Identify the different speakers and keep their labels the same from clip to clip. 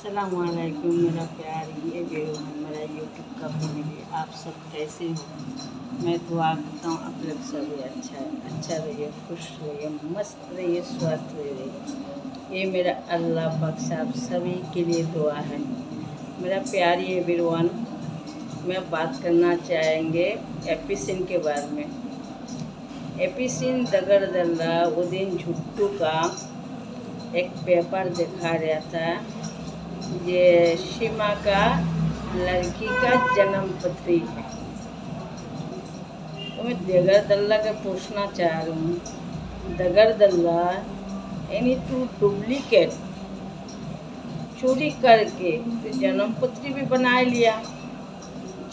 Speaker 1: अस्सलामुअलैकुम मेरा प्यार ये मेरा यूट्यूब का फैमिली, आप सब कैसे हो। मैं दुआ करता हूँ आप लोग सभी अच्छा रहिए, खुश रहिए, मस्त रहिए, स्वस्थ रहिए। ये मेरा अल्लाह बख्श आप सभी के लिए दुआ है। मेरा प्यार ये एवरीवन, मैं बात करना चाहेंगे एपीसिन के बारे में। एपीसिन दगड़ दल्ला वो दिन झुट्टू का एक पेपर दिखा रहा था, ये सीमा का लड़की का जन्म पत्री है। तो मैं दगड़ दल्ला का पूछना चाह रही हूँ, दगड़ दल्ला यानी तू डुप्लीकेट चोरी करके तो जन्म पत्री भी बना लिया।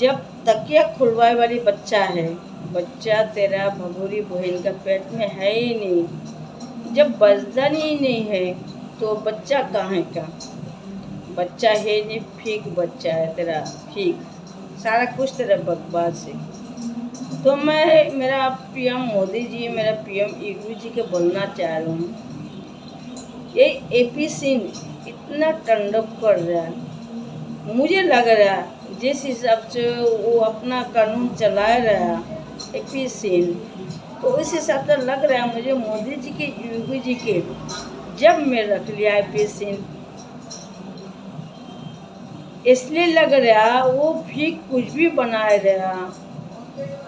Speaker 1: जब तकिया खुलवाए वाली बच्चा है, बच्चा तेरा भगोरी बहन का पेट में है ही नहीं। जब बजदन ही नहीं है तो बच्चा कहाँ का बच्चा है नहीं, फीक बच्चा है तेरा, फीक सारा कुछ तेरा बकवास है। तो मैं मेरा पीएम मोदी जी, मेरा पीएम इग्नू जी के बोलना चाह रहा हूँ, ये एपीसिन इतना टंडप कर रहा है। मुझे लग रहा है जिस हिसाब से वो अपना कानून चला रहा एपीसिन, तो उस हिसाब से लग रहा है मुझे मोदी जी के, इग्नू जी के जब मैं रख लिया एपीसिन, इसलिए लग रहा वो भी कुछ भी बनाए रहा,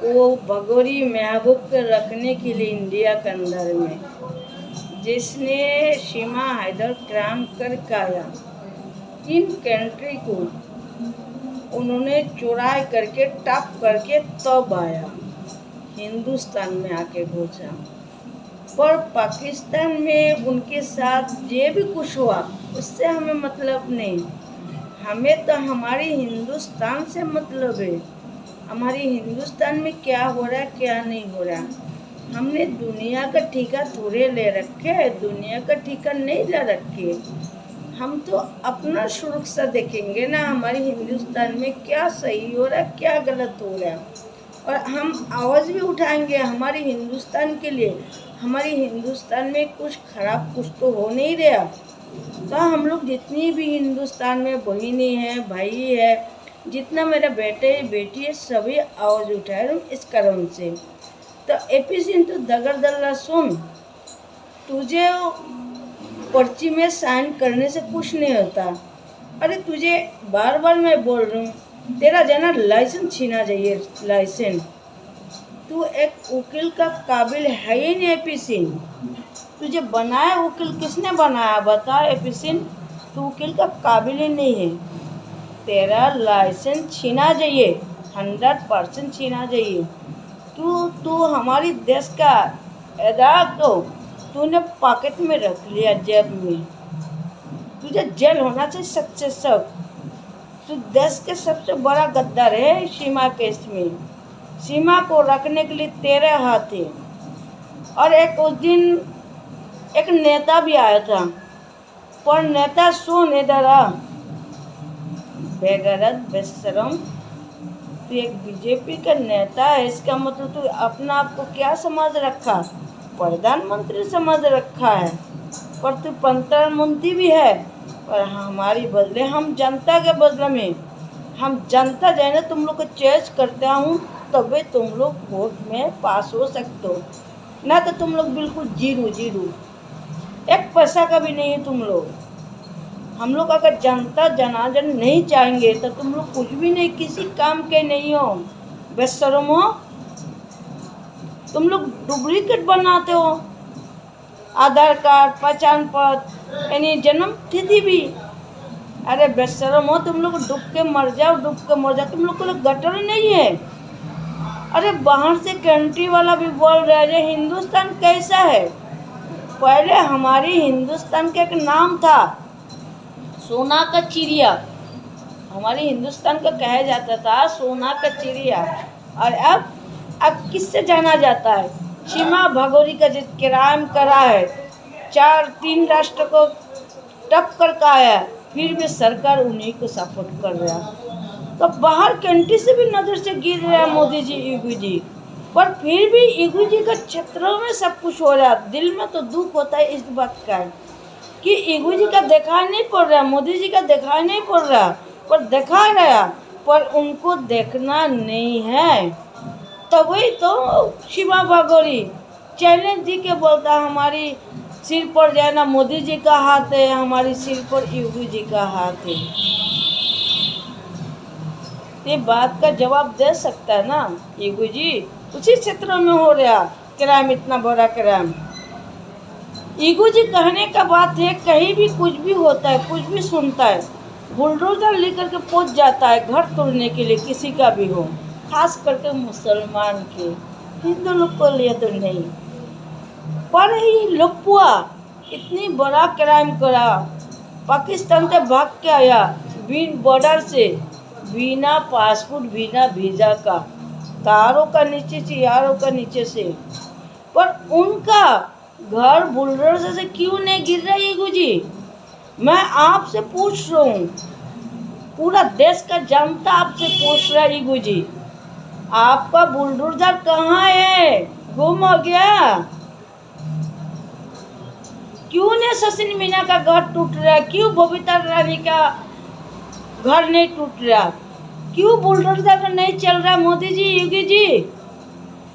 Speaker 1: वो भगोरी महबूब के रखने के लिए इंडिया के अंदर में, जिसने सीमा हैदर क्राइम कर आया। 3 कंट्री को उन्होंने चुराई करके टॉप करके तब आया, हिंदुस्तान में आके घुसा। पर पाकिस्तान में उनके साथ जे भी कुछ हुआ उससे हमें मतलब नहीं, हमें तो हमारे हिंदुस्तान से मतलब है। हमारे हिंदुस्तान में क्या हो रहा है क्या नहीं हो रहा। हमने दुनिया का ठेका थोड़े ले रखे है, दुनिया का ठेका नहीं ले रखे। हम तो अपना सुरक्षा देखेंगे ना, हमारे हिंदुस्तान में क्या सही हो रहा है क्या गलत हो रहा है, और हम आवाज़ भी उठाएंगे हमारे हिंदुस्तान के लिए। हमारे हिंदुस्तान में कुछ खराब कुछ तो हो नहीं रहा, तो हम लोग जितनी भी हिंदुस्तान में बहिनी है, भाई है, जितना मेरा बेटे बेटी है, सभी आवाज़ उठा रहे इस कारण से। तो एपीसिन तो दगड़ दल्ला सुन, तुझे पर्ची में साइन करने से कुछ नहीं होता। अरे तुझे बार बार मैं बोल रही हूँ, तेरा जना लाइसेंस छीना चाहिए, लाइसेंस। तू एक वकील का काबिल है ही नहीं एपीसिन। तुझे बनाया वकील किसने बनाया बता एपीसिन, तू वकील का काबिल ही नहीं है। तेरा लाइसेंस छीना चाहिए, 100% छीना चाहिए। तू हमारी देश का आज़ाद को तूने पॉकेट में रख लिया, जेब में। तुझे जेल होना चाहिए सबसे सब। तू देश के सबसे बड़ा गद्दार है सीमा केस में। सीमा को रखने के लिए तेरे हाथ है। और एक उस दिन एक नेता भी आया था, पर नेता सुन इधर आ, बेगैरत बेशरम, तू एक बीजेपी का नेता है, इसका मतलब तू अपना आप को क्या समझ रखा, प्रधानमंत्री समझ रखा है। पर तू प्रधानमंत्री भी है, पर हमारी बदले हम जनता के बदले में, हम जनता जाने तुम लोग को चेंज करता हूँ, तभी तुम लोग वोट में पास हो सकते हो, ना तो तुम लोग बिल्कुल जीरो, एक पैसा का भी नहीं है तुम लोग। हम लोग अगर जनता जनार्दन नहीं चाहेंगे तो तुम लोग कुछ भी नहीं, किसी काम के नहीं हो, बेशरम हो। तुम लोग डुप्लीकेट बनाते हो, आधार कार्ड, पहचान पत्र, यानी जन्म तिथि भी। अरे बेशरम हो, तुम लोग डूब के मर जाओ, तुम लोग को गटर नहीं है। अरे बाहर से कंट्री वाला भी बोल रहा है हिंदुस्तान कैसा है। पहले हमारी हिंदुस्तान का एक नाम था सोना का चिड़िया, हमारे हिंदुस्तान को कहा जाता था सोना का चिड़िया। और अब किससे जाना जाता है, सीमा भगोरी का जो क्राइम करा है, 3 राष्ट्र को टक्कर का आया, फिर भी सरकार उन्हीं को सपोर्ट कर रहा। तो बाहर कंट्री से भी नज़र से गिर रहा है मोदी जी, इग्नू जी, पर फिर भी इग्नू जी का क्षेत्रों में सब कुछ हो रहा है। दिल में तो दुख होता है इस बात का। कि ईगू जी का दिखाई नहीं पड़ रहा, मोदी जी का दिखाई नहीं पड़ रहा, पर दिखा रहा, पर उनको देखना नहीं है। तभी तो शिवा भागोरी चैलेंज जी के बोलता हमारी सिर पर जो है ना मोदी जी का हाथ है, हमारी सिर पर ईगू जी का हाथ है। ये बात का जवाब दे सकता है ना ईगू जी? उसी क्षेत्र में हो रहा क्राइम, इतना बड़ा क्राइम। ईगू जी कहने का बात है, कहीं भी कुछ भी होता है, कुछ भी सुनता है, बुलडोजर लेकर के पहुंच जाता है घर तोड़ने के लिए, किसी का भी हो, खास करके मुसलमान के। हिंदू लोग को लिए तो नहीं। पर ही लुपुआ इतनी बड़ा क्राइम करा, पाकिस्तान से भाग के आया बिन बॉर्डर से, बिना पासपोर्ट, बिना वीज़ा का, तारों का नीचे से, यारों का नीचे से। पर उनका घर बुलडोजर से क्यों नहीं गिर रहा ईगू जी? मैं आपसे पूछ रहा हूँ, पूरा देश का जनता आपसे पूछ रहा है ईगू जी, आपका बुलडोजर कहाँ है? गुम हो गया? क्यों नहीं शशीन मीना का घर टूट रहा है? क्यों बबीता रानी का घर नहीं टूट रहा? क्यों बुलडोजर नहीं चल रहा? मोदी जी, योगी जी,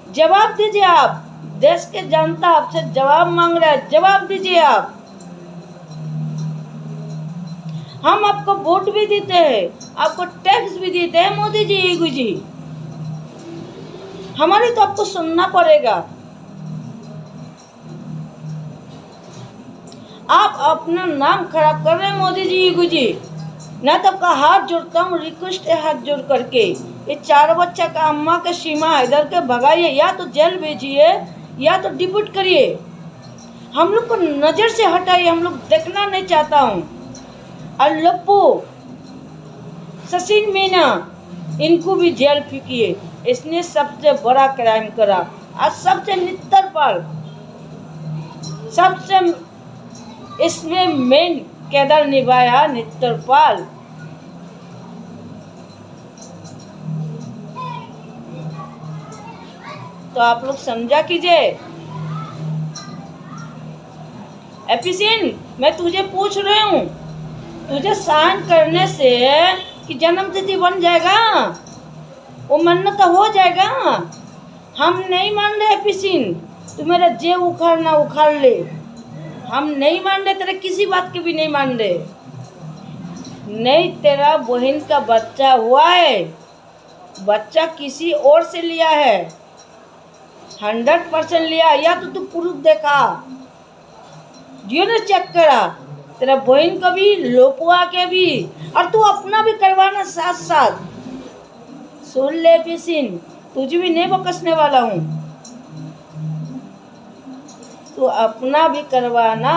Speaker 1: जवाब दीजिए। आप देश के जनता आपसे जवाब मांग रहा है, जवाब दीजिए आप। हम आपको वोट भी देते हैं, आपको टैक्स भी देते हैं मोदी जी, योगी जी, हमारी तो आपको सुनना पड़ेगा। आप अपना नाम खराब कर रहे हैं मोदी जी, योगी जी। ना तो आपका हाथ जोड़ता हूँ, रिक्वेस्ट है हाथ जोड़ करके, ये 4 बच्चा का अम्मा के सीमा हैदर के भगाइए, या तो जेल भेजिए या तो डिपोर्ट करिए। हम लोग को नज़र से हटाइए, हम लोग देखना नहीं चाहता हूँ। और लप्पू, शशीन मीना, इनको भी जेल फेंकिए। इसने सबसे बड़ा क्राइम करा, और सबसे नित्तर पर, सबसे इसमें मेन किरदार निभाया नित्तरपाल। तो आप लोग समझा कीजिए। एपिसिन, मैं तुझे पूछ रही हूँ, तुझे साइन करने से कि जन्मतिथि बन जाएगा, वो मन्नत तो हो जाएगा। हम नहीं मान रहे एपिसिन, तू मेरा जे उखाड़ना उखाड़ ले, हम नहीं मान रहे, तेरे किसी बात के भी नहीं मान रहे। नहीं, तेरा बहन का बच्चा हुआ है, बच्चा किसी और से लिया है, 100% लिया, या तो तू प्रूफ देखा, जियो ने चेक करा, तेरा बहन का भी, लोपुआ के भी, और तू अपना भी करवाना साथ साथ। सुन ले पिसिन, तुझे भी नहीं बकसने वाला हूँ, तू अपना भी करवाना।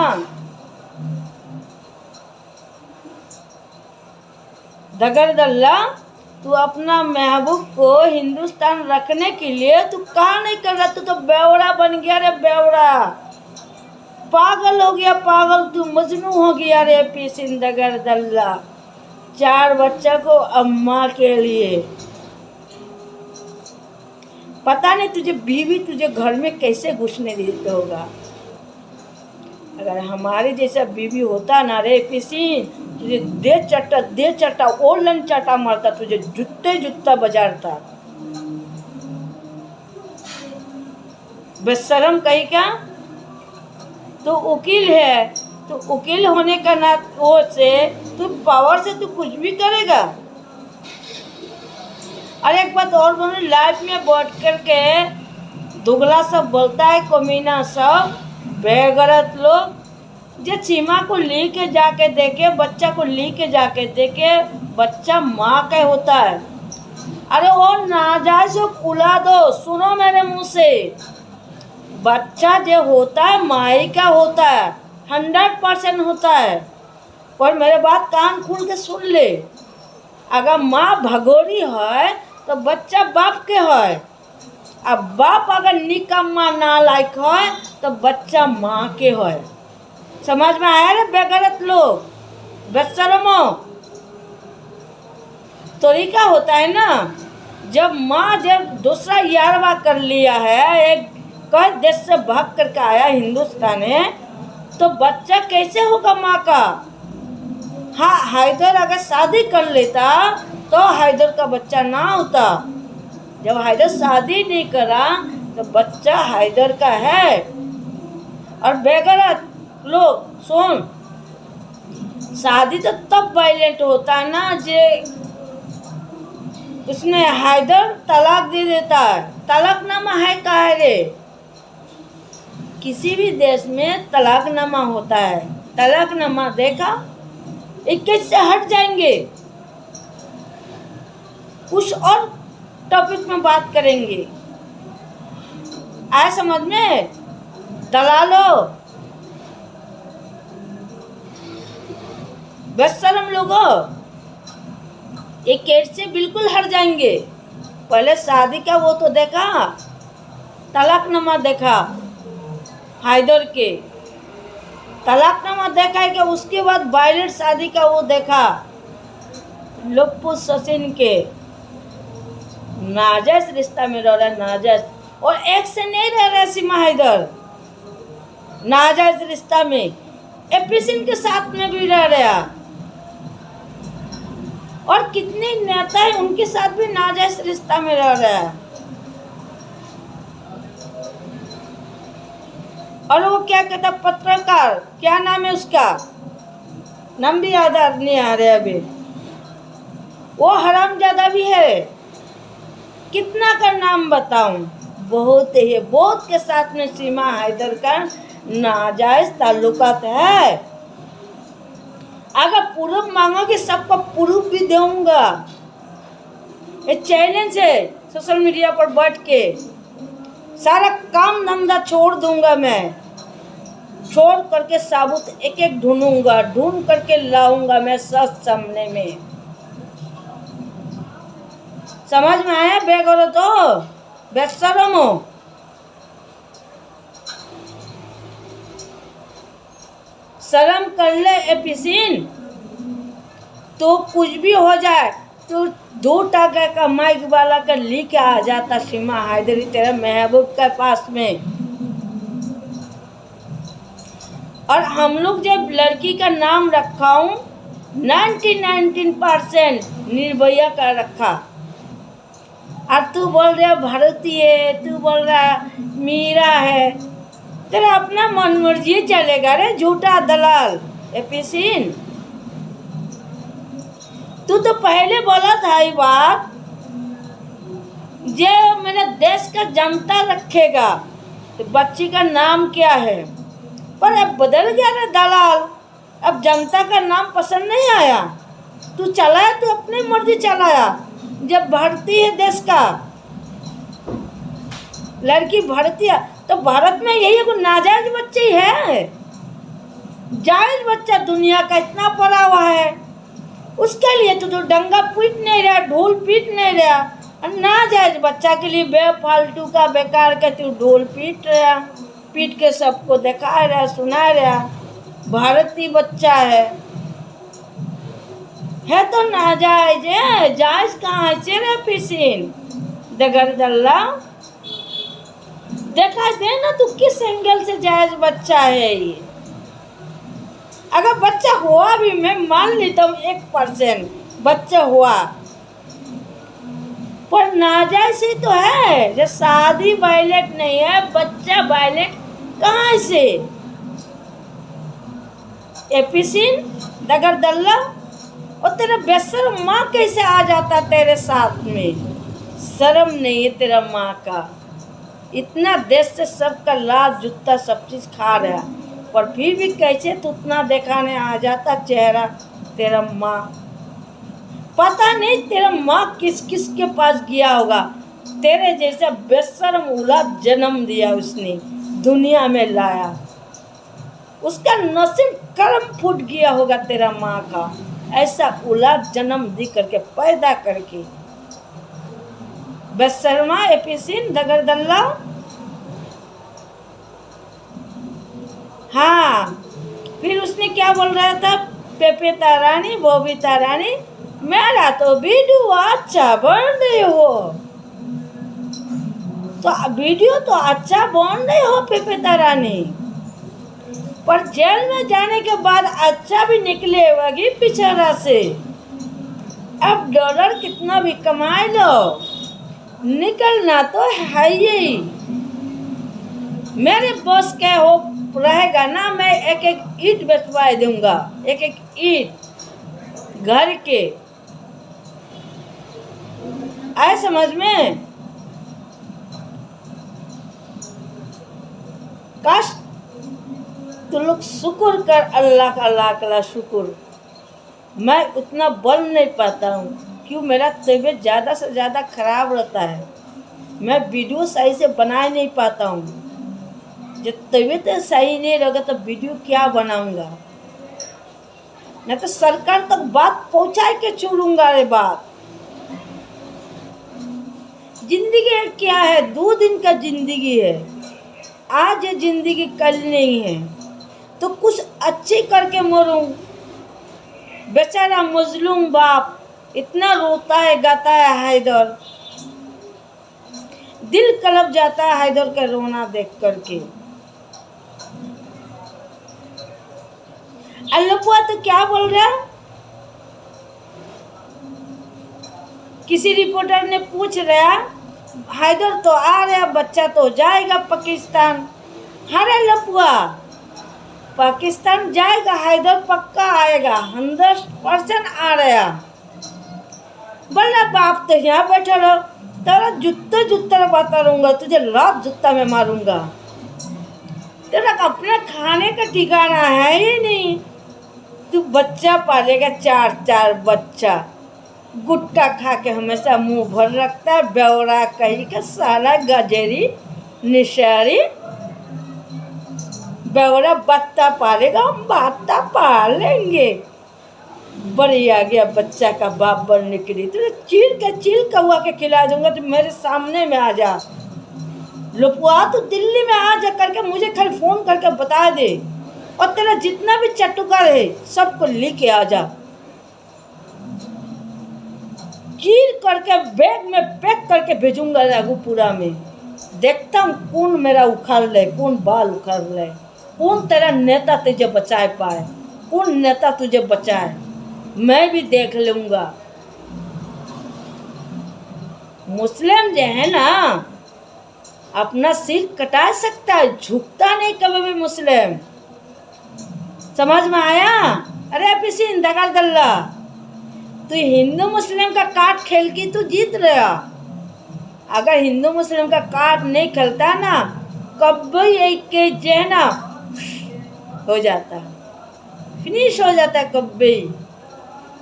Speaker 1: दगरदल्ला, तू अपना महबूब को हिंदुस्तान रखने के लिए तू कहाँ नहीं कर रहा? तू तो बेवड़ा बन गया रे, बेवड़ा, पागल हो गया, पागल, तू मजनू हो गया रे पिसिन दगरदल्ला। 4 बच्चा को अम्मा के लिए, पता नहीं तुझे बीवी तुझे घर में कैसे घुसने देते होगा। अगर हमारे जैसा बीवी होता ना रे पिसिन, तुझे दे चट्टा ओलन चाटा मारता, तुझे जूता बजारता। बेशरम कहीं का। तो वकील है, तो वकील होने का ना वो से तू पावर से तू कुछ भी करेगा। और एक बात और बोलूं, लाइफ में बैठ करके दुगला सब बोलता है, कमीना सब बेगरत लोग, जो सीमा को लेके जाके देखे, बच्चा को लेके जाके देखे, बच्चा माँ का होता है। अरे वो नाजायज उला दो, सुनो मेरे मुंह से, बच्चा जो होता है माई का होता है, 100% होता है। पर मेरे बात कान खोल के सुन ले, अगर माँ भगोरी है तो बच्चा बाप के है, अब बाप अगर निकम्मा नालायक है तो बच्चा माँ के है। समझ में आया रे बेगरत लोग, बेशरमो? तरीका होता है ना, जब माँ जब दूसरा यारवा कर लिया है, एक कई देश से भाग करके आया हिंदुस्तान है, तो बच्चा कैसे होगा माँ का? हाँ, हैदर अगर शादी कर लेता तो हैदर का बच्चा ना होता। जब हैदर शादी नहीं करा तो बच्चा हैदर का है। और बेगैरत लोग सुन, शादी तो तब वायलेंट होता है ना जे उसने हैदर तलाक दे देता है। तलाकनामा है का है रे? किसी भी देश में तलाकनामा होता है। तलाकनामा देखा? 21 से हट जाएंगे, कुछ और टॉपिक में बात करेंगे। आए समझ में दलालो, बेशरम लोगों, ये केस से बिल्कुल हट जाएंगे। पहले शादी का वो तो देखा, तलाकनामा देखा हैदर के, तलाकनामा देखा है कि उसके बाद वायलेंट शादी का वो देखा लुप्पू सचिन के। नाजायज रिश्ता में रह रहा है, नाजायज। और एक से नहीं रह रहा सीमा हैदर नाजायज रिश्ता में, एपी सिंह के साथ में भी रह रहा। और कितने नेता है उनके साथ भी नाजायज रिश्ता में रह रहा है। और वो क्या कहता, पत्रकार, क्या नाम है उसका, नाम भी याद नहीं आ रहा अभी, वो हरामजादा भी है। कितना का नाम बताऊं, बहुत है, बहुत के साथ में सीमा हैदर का नाजायज ताल्लुकात है। अगर प्रूफ मांगोगे सबको प्रूफ भी दूंगा। ये चैलेंज है, सोशल मीडिया पर बैठ के सारा काम धंधा छोड़ दूंगा मैं, छोड़ करके साबुत एक एक ढूंढूंगा, ढूंढ करके लाऊंगा मैं सच सामने में। समझ में आया? बेगौरव तो बेशरम हो। शर्म कर ले एपी सिंह, तो कुछ भी हो जाए तो 2 टका का माइक वाला का लेके आ जाता सीमा हैदरी तेरा महबूब के पास में। और हम लोग जब लड़की का नाम रखा हूँ 19% निर्भया का रखा। और तू बोल रहा भारती है, तू बोल रहा मीरा है, तेरा अपना मन मर्जी चलेगा रे झूठा दलाल एपी सिंह। तू तो पहले बोला था ये बात, जे मेरे देश का जनता रखेगा तो बच्ची का नाम क्या है, पर अब बदल गया रे दलाल। अब जनता का नाम पसंद नहीं आया, तू चलाया, तू अपनी मर्जी चलाया। जब भर्ती है देश का लड़की भर्ती है तो भारत में यही कोई नाजायज बच्ची है? जायज बच्चा दुनिया का इतना पड़ा हुआ है, उसके लिए तो डंगा पीट नहीं रहा, ढोल पीट नहीं रहा। नाजायज बच्चा के लिए बेफालतू का बेकार का तू ढोल पीट रहा, पीट के सबको दिखा रहा, सुना रहा। भारतीय बच्चा है तो नाजायज है, जायज कहाँ है रे पिसिन दगर दल्ला? देखा दे ना तू किस एंगल से जायज बच्चा है ये। अगर बच्चा हुआ भी, मैं मान लेता हूँ 1% बच्चा हुआ, पर नाजायज ही तो है। जो शादी वायलेट नहीं है, बच्चा वायलेट कहाँ से? एपी सिंह दगर दल्ला, और तेरा बेशरम माँ कैसे आ जाता तेरे साथ में? शर्म नहीं है तेरा माँ का? इतना देश से सबका लाल जूता सब चीज़ खा रहा, पर फिर भी कैसे तू उतना दिखाने आ जाता चेहरा तेरा माँ? पता नहीं तेरा माँ किस किस के पास गया होगा, तेरे जैसा बेशरम औलाद जन्म दिया उसने, दुनिया में लाया, उसका नसीब कर्म फूट गया होगा तेरा माँ का, ऐसा औलाद जन्म दी करके पैदा करके। बेशर्मा एपी सिंह दगर दल्ला। हाँ, फिर उसने क्या बोल रहा था, पेपेता रानी, बबीता रानी, मेरा तो वीडियो अच्छा बन रही हो, तो वीडियो तो अच्छा बन रही हो पेपेता रानी। पर जेल में जाने के बाद अच्छा भी निकले होगी बेचारा से। अब डॉलर कितना भी कमाए लो, निकलना तो है ही। मेरे बॉस के हो रहेगा ना, मैं एक एक ईंट बेचवा दूंगा, एक एक ईंट घर के। आए समझ में? काश तू लोग शुक्र कर, अल्लाह का लाख लाख शुक्र। मैं उतना बोल नहीं पाता हूँ, क्यों मेरा तबीयत ज़्यादा से ज़्यादा खराब रहता है। मैं वीडियो सही से बना नहीं पाता हूँ। जब तबीयत सही नहीं रहेगा तो वीडियो क्या बनाऊंगा? नहीं तो सरकार तक बात पहुंचा के छोड़ूंगा। रे बात जिंदगी क्या है? 2 दिन का जिंदगी है। आज ये जिंदगी कल नहीं है, तो कुछ अच्छी करके मरूं। बेचारा मजलूम बाप इतना रोता है, गाता है हैदर। दिल कलप जाता है हैदर का रोना देख करके। अल्लपुआ तो क्या बोल रहा? किसी रिपोर्टर ने पूछ रहा, हैदर तो आ रहा, बच्चा तो जाएगा पाकिस्तान। अरे लपुआ, पाकिस्तान जाएगा, हैदर पक्का आएगा, 100% आ रहा। बोला बाप तो यहाँ बैठा रहो, तेरा जूता बता रहूंगा, तुझे लात जूता में मारूंगा। तेरा अपना खाने का ठिकाना है ही नहीं। तू बच्चा पालेगा, 4 बच्चा, गुट्टा खा के हमेशा मुंह भर रखता है। बेवड़ा कहीं का साला गजेरी निशारी बेवड़ा। बत्ता पालेगा, हम बत्ता पाल लेंगे। बड़ी आ गया बच्चा का बाप बनने के लिए। तुझे चील कौआ के खिला दूंगा, तो मेरे सामने में आ जा। लुपुआ तो दिल्ली में आ जा करके मुझे खाली फोन करके बता दे, और तेरा जितना भी चटुकार है सबको लेके आ जा। चीर करके बैग में पैक करके भेजूंगा राघोपुरा में। देखता हूँ कौन मेरा उखाड़ ले, कौन बाल उखाड़ ले, कौन तेरा नेता तुझे बचाए पाए, कौन नेता तुझे बचाए। मैं भी देख लूंगा। मुस्लिम जो है ना, अपना सिर कटा सकता है, झुकता नहीं कभी भी मुस्लिम। समझ में आया? अरे पीसी दगाल गल्ला, तू हिंदू मुस्लिम का कार्ड खेल की तू जीत रहा। अगर हिंदू मुस्लिम का कार्ड नहीं खेलता ना, कभी एक के जो है ना हो जाता, फिनिश हो जाता है। कभी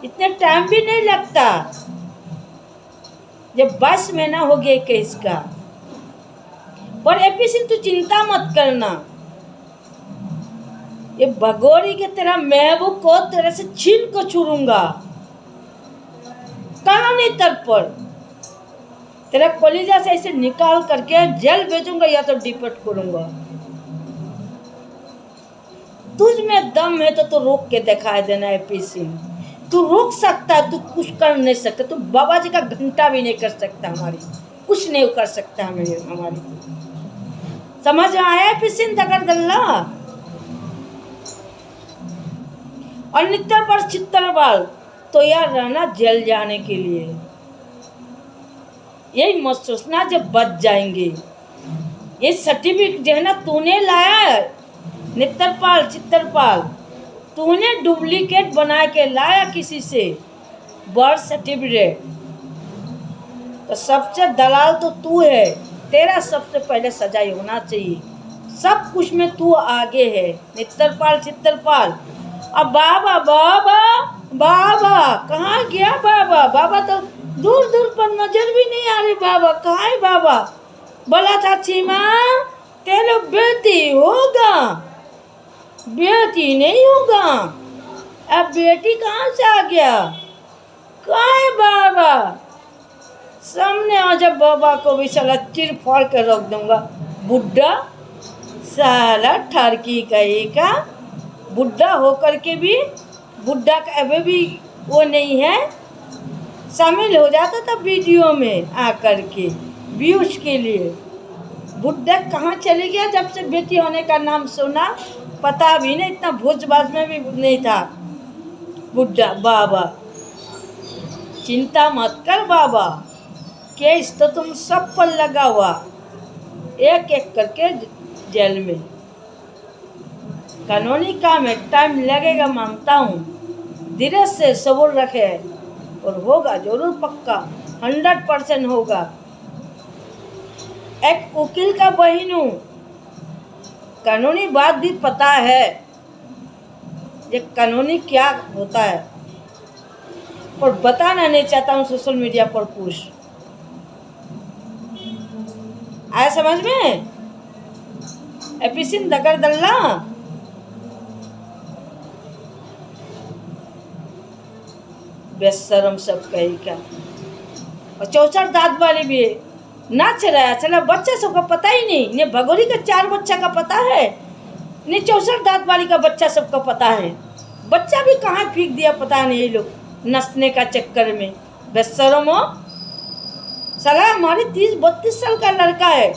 Speaker 1: इतने टाइम भी नहीं लगता। जब 22 महीना हो गया केस का। पर एपीसी तू चिंता मत करना, ये भगोरी के तेरा महबूब को तेरे से छीन को छुड़ूंगा। कानूनी तौर पर तेरा कलेजा से ऐसे निकाल करके जेल भेजूंगा, या तो डिपोर्ट करूंगा। तुझ में दम है तो रोक के दिखाई देना है पीसी। तू रोक सकता है, तू कुछ कर नहीं सकता। तू बाबा जी का घंटा भी नहीं कर सकता, हमारी कुछ नहीं कर सकता हमारी। समझ में आया पीसी दगर गल्ला? और नित्य पर चित्तरवाल तो यार रहना जेल जाने के लिए। यही मत सोचना जब बच जाएंगे। ये सर्टिफिकेट जो है ना तूने लाया है, नित्तरपाल चित्तरपाल, तूने डुप्लीकेट बना के लाया किसी से बर्थ सर्टिफिकेट। तो सबसे दलाल तो तू है। तेरा सबसे पहले सजाई होना चाहिए। सब कुछ में तू आगे है, नित्तरपाल चित्तरपाल। अब बाबा बाबा बाबा कहाँ गया? बाबा बाबा तो दूर दूर पर नजर भी नहीं आ रही। बाबा कहाँ है बाबा? बोला था सीमा तेरे बेटी होगा, बेटी नहीं होगा। अब बेटी कहाँ से आ गया? कहाँ है बाबा? सामने आ जा। बाबा को भी साला चिर फाड़ कर रख दूंगा। बुढ़ा साला ठरकी कहीं का, बुढ़ा होकर के भी, बुढ़ा का अभी भी वो नहीं है। शामिल हो जाता था वीडियो में आकर के व्यूज के लिए। बुढ़ा कहाँ चले गया जब से बेटी होने का नाम सुना? पता भी नहीं, इतना भोजबाज में भी नहीं था बुढ़ा बाबा। चिंता मत कर बाबा, केस तो तुम सब पर लगा हुआ, एक एक करके जेल में। कानूनी काम है, टाइम लगेगा मानता हूँ, धीरे से सब्र रखे और होगा जरूर, पक्का 100% होगा। एक वकील का बहन हूँ, कानूनी बात भी पता है, ये कानूनी क्या होता है, पर बताना नहीं चाहता हूँ सोशल मीडिया पर कुछ। आया समझ में? एपिसिन दगर दल्ला बेशरम सब कही का। और चौचर दांत वाली भी है, नाच रहा है। चला बच्चा सबका पता ही नहीं, इन्हें भगोरी का 4 बच्चा का पता है, इन्हें चौचर दांत वाली का बच्चा सबका पता है। बच्चा भी कहाँ फेंक दिया पता नहीं, ये लोग नसने का चक्कर में। बेशरम हो साला, हमारे 30-32 साल का लड़का है,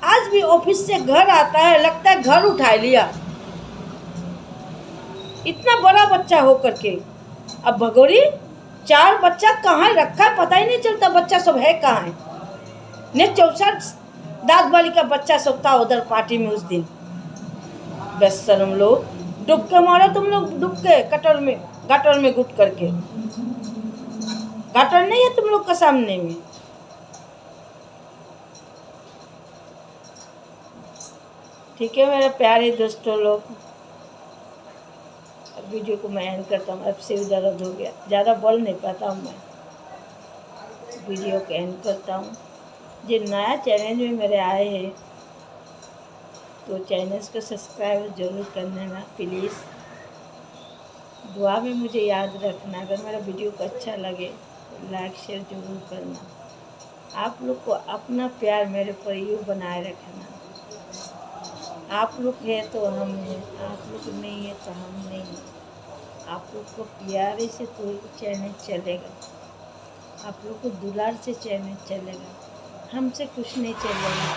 Speaker 1: आज भी ऑफिस से घर आता है, लगता है घर उठा लिया, इतना बड़ा बच्चा हो करके। अब भगोरी 4 बच्चा कहाँ रखा है पता ही नहीं चलता, बच्चा सब है कहाँ है। ने 64 दांत वाली का बच्चा सब था उधर पार्टी में उस दिन। बेशरम लोग, डूब के मारो तुम लोग, डूब के गटर में घुट करके। गटर नहीं है तुम लोग का सामने में। ठीक है मेरे प्यारे दोस्तों लोग, अब वीडियो को मैं एंड करता हूँ। अब सिर दर्द हो गया, ज़्यादा बोल नहीं पाता हूँ मैं, वीडियो को एंड करता हूँ। जो नया चैनल में मेरे आए हैं तो चैनल को सब्सक्राइब जरूर करना ना प्लीज़। दुआ में मुझे याद रखना, अगर मेरा वीडियो को अच्छा लगे तो लाइक शेयर जरूर करना। आप लोग को अपना प्यार मेरे पर यूँ बनाए रखना। आप लोग है तो हम हैं, आप लोग नहीं है तो हम नहीं हैं। आप लोग को प्यारे से तो चैनल चलेगा, आप लोग को दुलार से चैनल चलेगा, हमसे कुछ नहीं चलेगा।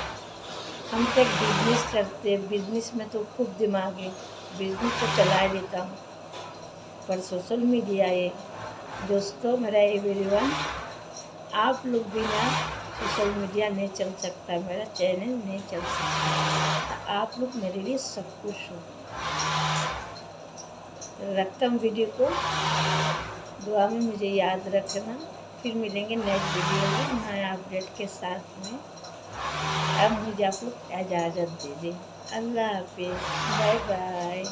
Speaker 1: हम तो बिजनेस करते हैं, बिजनेस में तो खूब दिमाग है, बिजनेस तो चला लेता हूँ, पर सोशल मीडिया है दोस्तों मेरा एवरीवन, आप लोग बिना सोशल मीडिया नहीं चल सकता, मेरा चैनल नहीं चल सकता। आप लोग मेरे लिए सब कुछ हो। रखता हूँ वीडियो को, दुआ में मुझे याद रखना। फिर मिलेंगे नेक्स्ट वीडियो में नए अपडेट के साथ में। अब मुझे आप लोग इजाज़त दे दें। अल्लाह हाफिज़, बाय बाय।